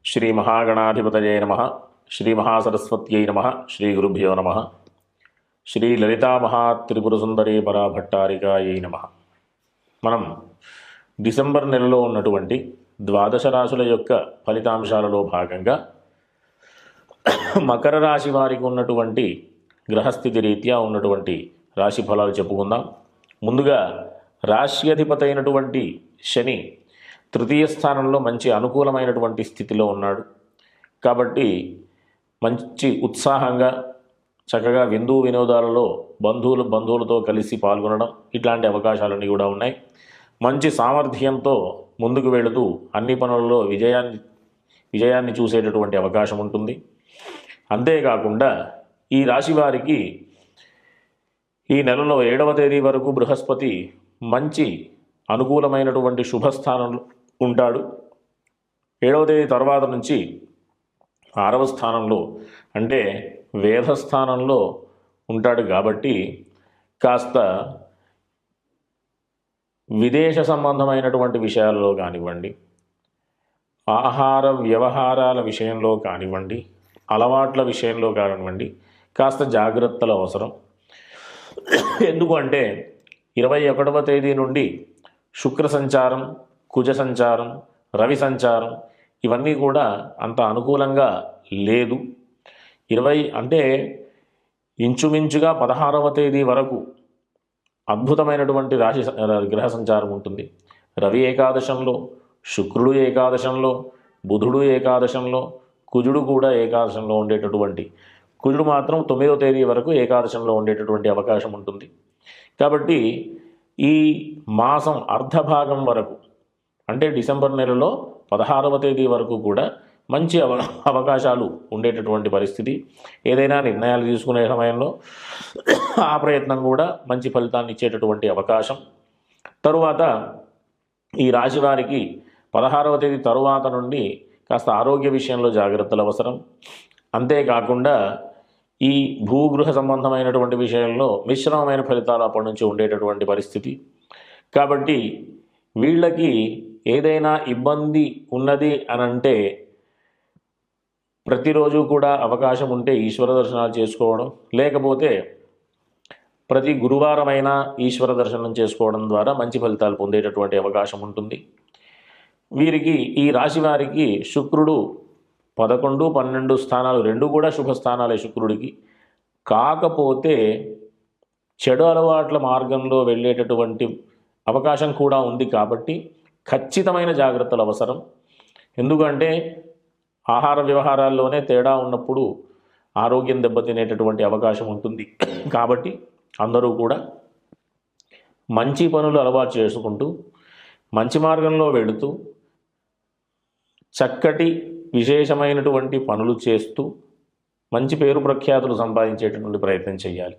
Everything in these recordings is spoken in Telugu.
శ్రీ మహాగణాధిపతయే నమః. శ్రీ మహాసరస్వత్యై నమః. శ్రీ గురుభ్యో నమః. శ్రీ లలితా మహాత్రిపురసుందరీ పరాభట్టారికాయై నమః. మనం డిసెంబర్ నెలలో ఉన్నటువంటి ద్వాదశ రాశుల యొక్క ఫలితాంశాలలో భాగంగా మకర రాశి వారికి ఉన్నటువంటి గ్రహస్థితి రీత్యా ఉన్నటువంటి రాశి ఫలాలు చెప్పుకుందాం. ముందుగా రాశ్యాధిపతి అయినటువంటి శని తృతీయ స్థానంలో మంచి అనుకూలమైనటువంటి స్థితిలో ఉన్నాడు. కాబట్టి మంచి ఉత్సాహంగా చక్కగా విందు వినోదాలలో బంధువులతో కలిసి పాల్గొనడం ఇట్లాంటి అవకాశాలన్నీ కూడా ఉన్నాయి. మంచి సామర్థ్యంతో ముందుకు వెళుతూ అన్ని పనులలో విజయాన్ని చూసేటటువంటి అవకాశం ఉంటుంది. అంతేకాకుండా ఈ రాశి వారికి ఈ నెలలో 7వ తేదీ వరకు బృహస్పతి మంచి అనుకూలమైనటువంటి శుభస్థానంలో ఉంటాడు. 7వ తేదీ తర్వాత నుంచి 6వ స్థానంలో అంటే వేధస్థానంలో ఉంటాడు. కాబట్టి కాస్త విదేశ సంబంధమైనటువంటి విషయాలలో కానివ్వండి, ఆహార వ్యవహారాల విషయంలో కానివ్వండి, అలవాట్ల విషయంలో కానివ్వండి కాస్త జాగ్రత్తలు అవసరం. ఎందుకంటే 21వ తేదీ నుండి శుక్ర సంచారం, కుజ సంచారం, రవి సంచారం ఇవన్నీ కూడా అంత అనుకూలంగా లేదు. 20 అంటే ఇంచుమించుగా 16వ తేదీ వరకు అద్భుతమైనటువంటి గ్రహ సంచారం ఉంటుంది. రవి ఏకాదశంలో, శుక్రుడు ఏకాదశంలో, బుధుడు ఏకాదశంలో, కుజుడు కూడా ఏకాదశంలో ఉండేటటువంటి కుజుడు మాత్రం 9వ తేదీ వరకు ఏకాదశంలో ఉండేటటువంటి అవకాశం ఉంటుంది. కాబట్టి ఈ మాసం అర్ధభాగం వరకు అంటే డిసెంబర్ నెలలో 16వ తేదీ వరకు కూడా మంచి అవకాశాలు ఉండేటటువంటి పరిస్థితి. ఏదైనా నిర్ణయాలు తీసుకునే సమయంలో ఆ ప్రయత్నం కూడా మంచి ఫలితాన్ని ఇచ్చేటటువంటి అవకాశం. తరువాత ఈ రాశి వారికి 16వ తేదీ తరువాత నుండి కాస్త ఆరోగ్య విషయంలో జాగ్రత్తలు అవసరం. అంతేకాకుండా ఈ భూగృహ సంబంధమైనటువంటి విషయంలో మిశ్రమమైన ఫలితాలు అప్పటి నుంచి ఉండేటటువంటి పరిస్థితి. కాబట్టి వీళ్ళకి ఏదైనా ఇబ్బంది ఉన్నది అనంటే ప్రతిరోజు కూడా అవకాశం ఉంటే ఈశ్వర దర్శనాలు చేసుకోవడం, లేకపోతే ప్రతి గురువారమైనా ఈశ్వర దర్శనం చేసుకోవడం ద్వారా మంచి ఫలితాలు పొందేటటువంటి అవకాశం ఉంటుంది. వీరికి ఈ రాశి వారికి శుక్రుడు 11, 12 స్థానాలు రెండు కూడా శుభస్థానాలే శుక్రుడికి. కాకపోతే చెడు అలవాట్ల మార్గంలో వెళ్ళేటటువంటి అవకాశం కూడా ఉంది. కాబట్టి ఖచ్చితమైన జాగ్రత్తలు అవసరం. ఎందుకంటే ఆహార వ్యవహారాల్లోనే తేడా ఉన్నప్పుడు ఆరోగ్యం దెబ్బతినేటటువంటి అవకాశం ఉంటుంది. కాబట్టి అందరూ కూడా మంచి పనులు అలవాటు చేసుకుంటూ మంచి మార్గంలో వెళుతూ చక్కటి విశేషమైనటువంటి పనులు చేస్తూ మంచి పేరు ప్రఖ్యాతులు సంపాదించేటటువంటి ప్రయత్నం చేయాలి.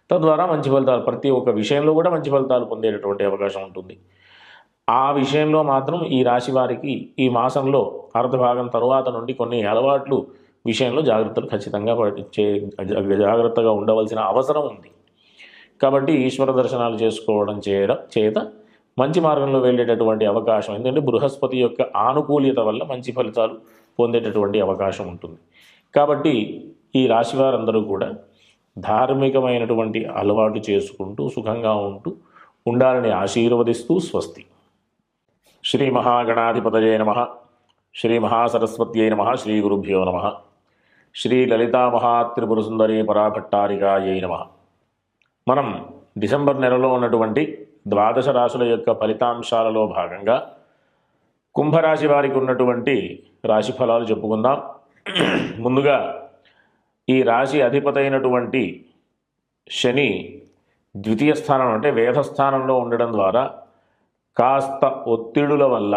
తద్వారా మంచి ఫలితాలు ప్రతి ఒక్క విషయంలో కూడా మంచి ఫలితాలు పొందేటటువంటి అవకాశం ఉంటుంది. ఆ విషయంలో మాత్రం ఈ రాశి వారికి ఈ మాసంలో అర్ధభాగం తరువాత నుండి కొన్ని అలవాట్లు విషయంలో జాగ్రత్తలు ఖచ్చితంగా జాగ్రత్తగా ఉండవలసిన అవసరం ఉంది. కాబట్టి ఈశ్వర దర్శనాలు చేసుకోవడం చేత మంచి మార్గంలో వెళ్ళేటటువంటి అవకాశం. ఎందుకంటే బృహస్పతి యొక్క ఆనుకూల్యత వల్ల మంచి ఫలితాలు పొందేటటువంటి అవకాశం ఉంటుంది. కాబట్టి ఈ రాశి వారందరూ కూడా ధార్మికమైనటువంటి అలవాటు చేసుకుంటూ సుఖంగా ఉండాలని ఆశీర్వదిస్తూ స్వస్తి. శ్రీ మహాగణాధిపతయే నమః. శ్రీ మహాసరస్వత్యై నమః. శ్రీ గురుభ్యో నమః. శ్రీ లలితా మహాత్రిపురసుందరీ పరాభట్టారికాయై నమః. మనం డిసెంబర్ నెలలో ఉన్నటువంటి ద్వాదశ రాశుల యొక్క ఫలితాంశాలలో భాగంగా కుంభరాశి వారికి ఉన్నటువంటి రాశి ఫలాలు చెప్పుకుందాం. ముందుగా ఈ రాశి అధిపతి అయినటువంటి శని ద్వితీయ స్థానం అంటే వేధస్థానంలో ఉండడం ద్వారా కాస్త ఒత్తిడుల వల్ల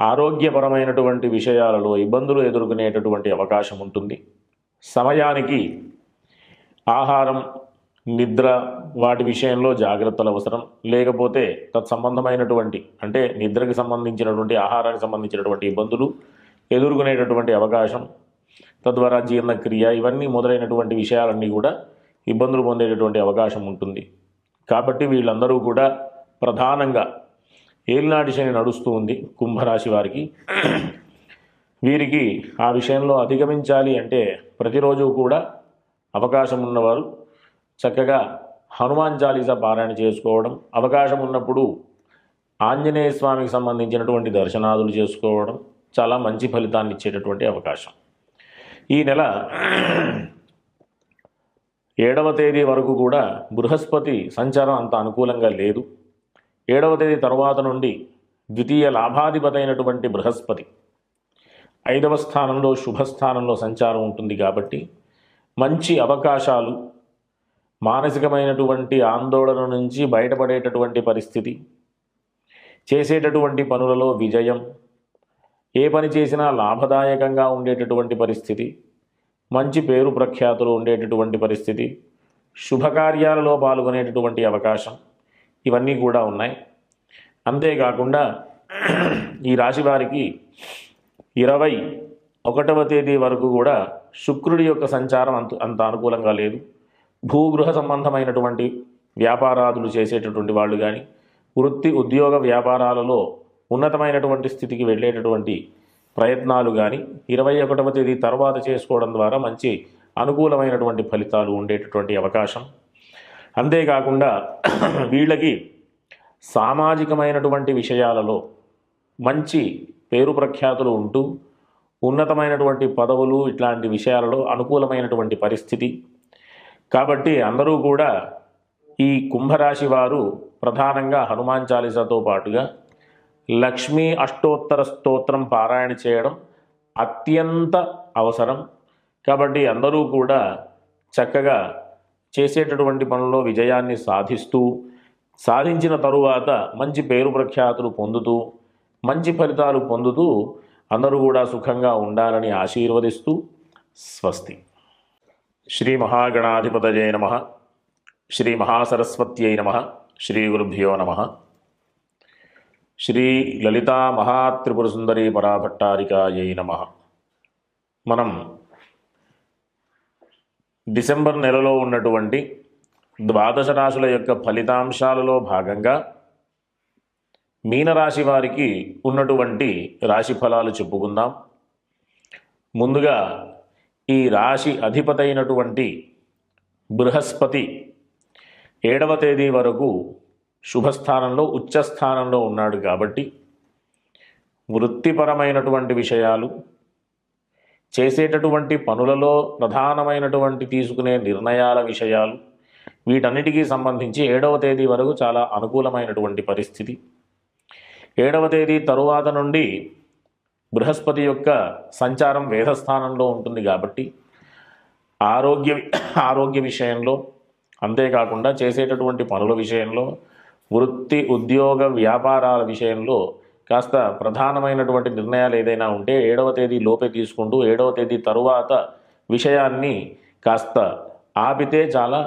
ఆరోగ్యపరమైనటువంటి విషయాలలో ఇబ్బందులు ఎదుర్కొనేటటువంటి అవకాశం ఉంటుంది. సమయానికి ఆహారం, నిద్ర వాటి విషయంలో జాగ్రత్తలు అవసరం. లేకపోతే తత్సంబంధమైనటువంటి అంటే నిద్రకి సంబంధించినటువంటి ఆహారానికి సంబంధించినటువంటి ఇబ్బందులు ఎదుర్కొనేటటువంటి అవకాశం, తద్వారా జీర్ణక్రియ ఇవన్నీ మొదలైనటువంటి విషయాలన్నీ కూడా ఇబ్బందులు పొందేటటువంటి అవకాశం ఉంటుంది. కాబట్టి వీళ్ళందరూ కూడా ప్రధానంగా ఏలినాటి శని నడుస్తూ ఉంది కుంభరాశి వారికి. వీరికి ఆ విషయంలో అధిగమించాలి అంటే ప్రతిరోజు కూడా అవకాశం ఉన్నవారు చక్కగా హనుమాన్ చాలీసా పారాయణ చేసుకోవడం, అవకాశం ఉన్నప్పుడు ఆంజనేయ స్వామికి సంబంధించినటువంటి దర్శనాదులు చేసుకోవడం చాలా మంచి ఫలితాన్ని ఇచ్చేటటువంటి అవకాశం. ఈ నెల 7వ తేదీ వరకు కూడా బృహస్పతి సంచారం అంత అనుకూలంగా లేదు. 7వ తేదీ తర్వాత నుండి ద్వితీయ లాభాధిపతి అయినటువంటి బృహస్పతి 5వ స్థానంలో శుభస్థానంలో సంచారం ఉంటుంది కాబట్టి మంచి అవకాశాలు, మానసికమైనటువంటి ఆందోళన నుంచి బయటపడేటటువంటి పరిస్థితి, చేసేటటువంటి పనులలో విజయం, ఏ పని చేసినా లాభదాయకంగా ఉండేటటువంటి పరిస్థితి, మంచి పేరు ప్రఖ్యాతులు ఉండేటటువంటి పరిస్థితి, శుభకార్యాలలో పాల్గొనేటటువంటి అవకాశం ఇవన్నీ కూడా ఉన్నాయి. అంతేకాకుండా ఈ రాశి వారికి 21వ తేదీ వరకు కూడా శుక్రుడి యొక్క సంచారం అంత అనుకూలంగా లేదు. భూగృహ సంబంధమైనటువంటి వ్యాపారాదులు చేసేటటువంటి వాళ్ళు కానీ, వృత్తి ఉద్యోగ వ్యాపారాలలో ఉన్నతమైనటువంటి స్థితికి వెళ్ళేటటువంటి ప్రయత్నాలు కానీ 21వ తేదీ తర్వాత చేసుకోవడం ద్వారా మంచి అనుకూలమైనటువంటి ఫలితాలు ఉండేటటువంటి అవకాశం. అంతేకాకుండా వీళ్ళకి సామాజికమైనటువంటి విషయాలలో మంచి పేరు ప్రఖ్యాతులు ఉంటూ ఉన్నతమైనటువంటి పదవులు ఇట్లాంటి విషయాలలో అనుకూలమైనటువంటి పరిస్థితి. కాబట్టి అందరూ కూడా ఈ కుంభరాశి వారు ప్రధానంగా హనుమాన్ చాలీసాతో పాటుగా లక్ష్మీ అష్టోత్తర స్తోత్రం పారాయణ చేయడం అత్యంత అవసరం. కాబట్టి అందరూ కూడా చక్కగా చేసేటటువంటి పనుల్లో విజయాన్ని సాధించిన తరువాత మంచి పేరు ప్రఖ్యాతులు పొందుతూ మంచి ఫలితాలు పొందుతూ అందరూ కూడా సుఖంగా ఉండాలని ఆశీర్వదిస్తూ స్వస్తి. శ్రీ మహాగణాధిపతయే నమః. శ్రీ మహాసరస్వత్యై నమః. శ్రీ గురుభ్యో నమః. శ్రీ లలితా మహాత్రిపురసుందరీ పరాభట్టారికాయై నమః. మనం డిసెంబర్ నెలలో ఉన్నటువంటి 12 రాశుల యొక్క ఫలితాంశాలలో భాగంగా మీనరాశి వారికి ఉన్నటువంటి రాశి ఫలాలు చెప్పుకుందాం. ముందుగా ఈ రాశి అధిపతి అయినటువంటి బృహస్పతి 7వ తేదీ వరకు శుభస్థానంలో ఉచ్చస్థానంలో ఉన్నాడు కాబట్టి వృత్తిపరమైనటువంటి విషయాలు, చేసేటటువంటి పనులలో ప్రధానమైనటువంటి తీసుకునే నిర్ణయాల విషయాలు వీటన్నిటికీ సంబంధించి 7వ తేదీ వరకు చాలా అనుకూలమైనటువంటి పరిస్థితి. 7వ తేదీ తరువాత నుండి బృహస్పతి యొక్క సంచారం వేధస్థానంలో ఉంటుంది కాబట్టి ఆరోగ్య విషయంలో, అంతేకాకుండా చేసేటటువంటి పనుల విషయంలో, వృత్తి ఉద్యోగ వ్యాపారాల విషయంలో కాస్త ప్రధానమైనటువంటి నిర్ణయాలు ఏదైనా ఉంటే 7వ తేదీ లోపే తీసుకుంటూ 7వ తేదీ తరువాత విషయాన్ని కాస్త ఆపితే చాలా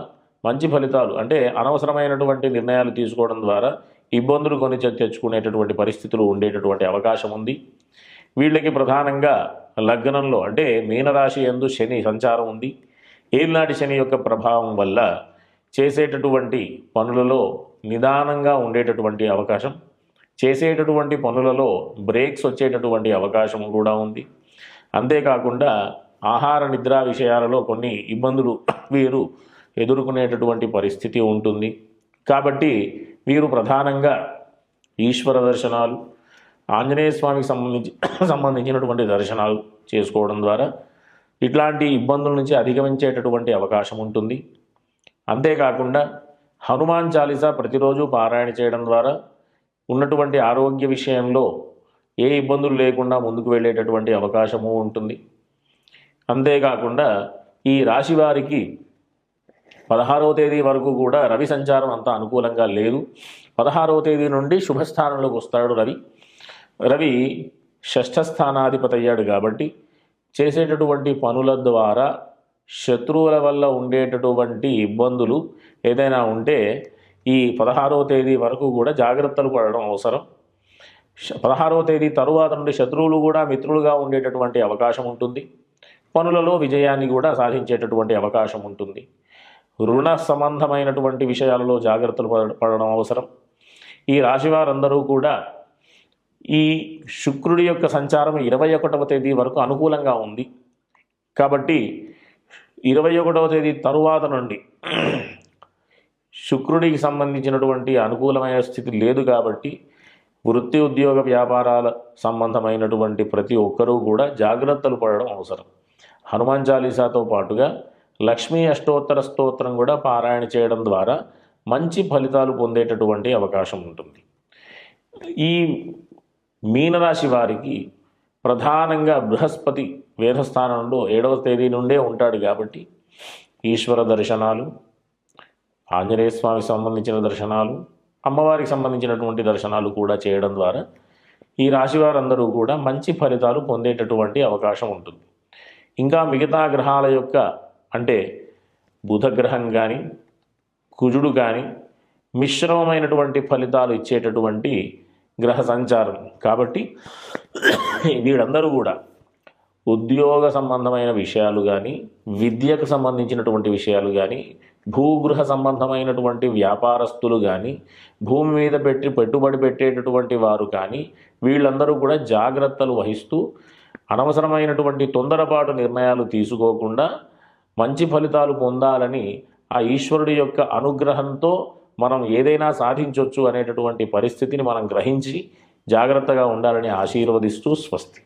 మంచి ఫలితాలు, అంటే అనవసరమైనటువంటి నిర్ణయాలు తీసుకోవడం ద్వారా ఇబ్బందులు కొని తెచ్చుకునేటటువంటి పరిస్థితులు ఉండేటటువంటి అవకాశం ఉంది. వీళ్ళకి ప్రధానంగా లగ్నంలో అంటే మీనరాశి యందు శని సంచారం ఉంది. ఏలినాటి శని యొక్క ప్రభావం వల్ల చేసేటటువంటి పనులలో నిదానంగా ఉండేటటువంటి అవకాశం, చేసేటటువంటి పనులలో బ్రేక్స్ వచ్చేటటువంటి అవకాశం కూడా ఉంది. అంతేకాకుండా ఆహార నిద్ర విషయాలలో కొన్ని ఇబ్బందులు వీరు ఎదుర్కొనేటటువంటి పరిస్థితి ఉంటుంది. కాబట్టి వీరు ప్రధానంగా ఈశ్వర దర్శనాలు, ఆంజనేయ స్వామికి సంబంధించినటువంటి దర్శనాలు చేసుకోవడం ద్వారా ఇట్లాంటి ఇబ్బందుల నుంచి అధిగమించేటటువంటి అవకాశం ఉంటుంది. అంతేకాకుండా హనుమాన్ చాలీసా ప్రతిరోజు పారాయణ చేయడం ద్వారా ఉన్నటువంటి ఆరోగ్య విషయంలో ఏ ఇబ్బందులు లేకుండా ముందుకు వెళ్ళేటటువంటి అవకాశము ఉంటుంది. అంతేకాకుండా ఈ రాశి వారికి 16వ తేదీ వరకు కూడా రవి సంచారం అంత అనుకూలంగా లేదు. 16వ తేదీ నుండి శుభస్థానంలోకి వస్తాడు రవి షష్ఠ స్థానాధిపతి అయ్యాడు కాబట్టి చేసేటటువంటి పనుల ద్వారా శత్రువుల వల్ల ఉండేటటువంటి ఇబ్బందులు ఏదైనా ఉంటే ఈ 16వ తేదీ వరకు కూడా జాగ్రత్తలు పడడం అవసరం. 16వ తేదీ తరువాత నుండి శత్రువులు కూడా మిత్రులుగా ఉండేటటువంటి అవకాశం ఉంటుంది. పనులలో విజయాన్ని కూడా సాధించేటటువంటి అవకాశం ఉంటుంది. రుణ సంబంధమైనటువంటి విషయాలలో జాగ్రత్తలు పడడం అవసరం. ఈ రాశివారందరూ కూడా ఈ శుక్రుడి యొక్క సంచారం 21వ తేదీ వరకు అనుకూలంగా ఉంది. కాబట్టి 21వ తేదీ తరువాత నుండి శుక్రుడికి సంబంధించినటువంటి అనుకూలమైన స్థితి లేదు. కాబట్టి వృత్తి ఉద్యోగ వ్యాపారాల సంబంధమైనటువంటి ప్రతి ఒక్కరూ కూడా జాగ్రత్తలు పడడం అవసరం. హనుమాన్ చాలీసాతో పాటుగా లక్ష్మీ అష్టోత్తర స్తోత్రం కూడా పారాయణ చేయడం ద్వారా మంచి ఫలితాలు పొందేటటువంటి అవకాశం ఉంటుంది. ఈ మీనరాశి వారికి ప్రధానంగా బృహస్పతి వేదస్థానంలో 7వ తేదీ నుండే ఉంటాడు. కాబట్టి ఈశ్వర దర్శనాలు, ఆంజనేయ స్వామికి సంబంధించిన దర్శనాలు, అమ్మవారికి సంబంధించినటువంటి దర్శనాలు కూడా చేయడం ద్వారా ఈ రాశి వారందరూ కూడా మంచి ఫలితాలు పొందేటటువంటి అవకాశం ఉంటుంది. ఇంకా మిగతా గ్రహాల యొక్క అంటే బుధగ్రహం కానీ కుజుడు కానీ మిశ్రమమైనటువంటి ఫలితాలు ఇచ్చేటటువంటి గ్రహ సంచారం. కాబట్టి వీళ్ళందరూ కూడా ఉద్యోగ సంబంధమైన విషయాలు కానీ, విద్యకు సంబంధించినటువంటి విషయాలు కానీ, భూగృహ సంబంధమైనటువంటి వ్యాపారస్తులు కానీ, భూమి మీద పెట్టుబడి పెట్టేటటువంటి వారు కానీ వీళ్ళందరూ కూడా జాగ్రత్తలు వహిస్తూ అనవసరమైనటువంటి తొందరపాటు నిర్ణయాలు తీసుకోకుండా మంచి ఫలితాలు పొందాలని ఆ ఈశ్వరుడి యొక్క అనుగ్రహంతో మనం ఏదైనా సాధించవచ్చు అనేటటువంటి పరిస్థితిని మనం గ్రహించి జాగ్రత్తగా ఉండాలని ఆశీర్వదిస్తూ స్వస్తి.